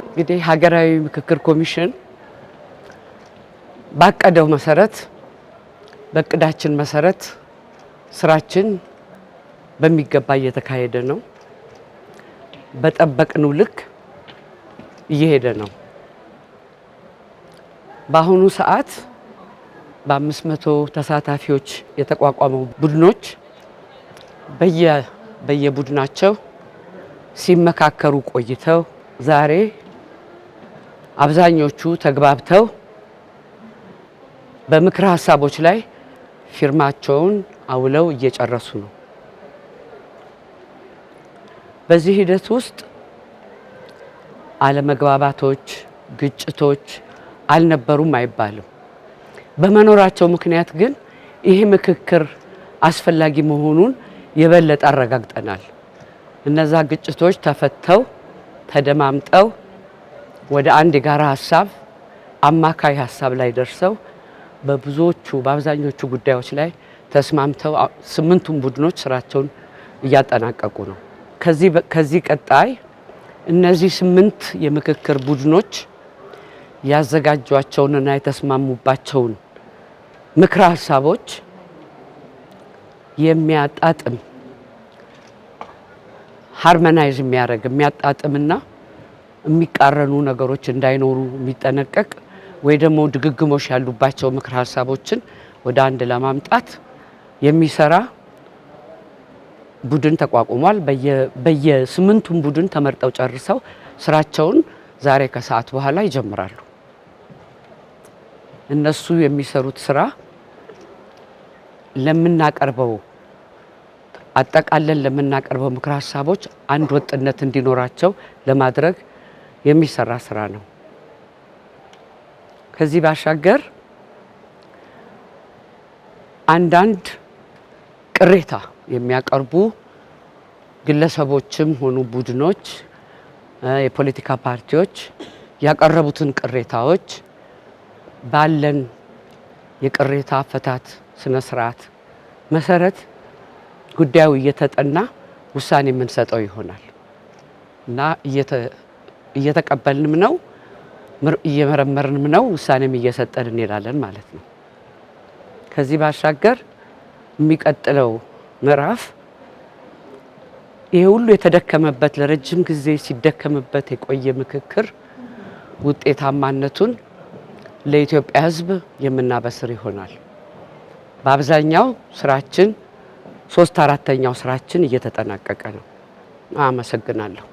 እንግዲህ ሀገራዊ ምክክር ኮሚሽን ባቀደው መሰረት በእቅዳችን መሰረት ስራችን በሚገባ እየተካሄደ ነው። በጠበቅነው ልክ እየሄደ ነው። በአሁኑ ሰዓት በ500 ተሳታፊዎች የተቋቋመው ቡድኖች በየቡድናቸው ሲመካከሩ ቆይተው ዛሬ አብዛኞቹ ተግባብተው በምክር ሀሳቦች ላይ ፊርማቸውን አውለው እየጨረሱ ነው። በዚህ ሂደት ውስጥ አለመግባባቶች፣ ግጭቶች አልነበሩም አይባልም። በመኖራቸው ምክንያት ግን ይሄ ምክክር አስፈላጊ መሆኑን የበለጠ አረጋግጠናል። እነዛ ግጭቶች ተፈተው ተደማምጠው ወደ አንድ የጋራ ሀሳብ አማካይ ሀሳብ ላይ ደርሰው በአብዛኞቹ ጉዳዮች ላይ ተስማምተው 8ቱም ቡድኖች ስራቸውን እያጠናቀቁ ነው። ከዚህ ቀጣይ እነዚህ 8 የምክክር ቡድኖች ያዘጋጇቸውንና የተስማሙባቸውን ምክረ ሀሳቦች የሚያጣጥም ሃርመናይዝ የሚያጣጥምና የሚቃረኑ ነገሮች እንዳይኖሩ የሚጠነቀቅ ወይ ደግሞ ድግግሞሽ ያሉባቸው ምክረ ሀሳቦችን ወደ አንድ ለማምጣት የሚሰራ ቡድን ተቋቁሟል። በየ8ቱም ቡድን ተመርጠው ጨርሰው ስራቸውን ዛሬ ከሰዓት በኋላ ይጀምራሉ። እነሱ የሚሰሩት ስራ አጠቃለን ለምናቀርበው ምክረ ሀሳቦች አንድ ወጥነት እንዲኖራቸው ለማድረግ የሚሰራ ስራ ነው። ከዚህ ባሻገር አንዳንድ ቅሬታ የሚያቀርቡ ግለሰቦችም ሆኑ ቡድኖች፣ የፖለቲካ ፓርቲዎች ያቀረቡትን ቅሬታዎች ባለን የቅሬታ አፈታት ስነ ስርዓት መሰረት ጉዳዩ እየተጠና ውሳኔ የምንሰጠው ይሆናል እና እየተቀበልንም ነው፣ እየመረመርንም ነው፣ ውሳኔም እየሰጠን እንሄዳለን ማለት ነው። ከዚህ ባሻገር የሚቀጥለው ምዕራፍ ይሄ ሁሉ የተደከመበት ለረጅም ጊዜ ሲደከምበት የቆየ ምክክር ውጤታማነቱን ለኢትዮጵያ ሕዝብ የምናበስር ይሆናል። በአብዛኛው ስራችን 3/4ኛው ስራችን እየተጠናቀቀ ነው። አመሰግናለሁ።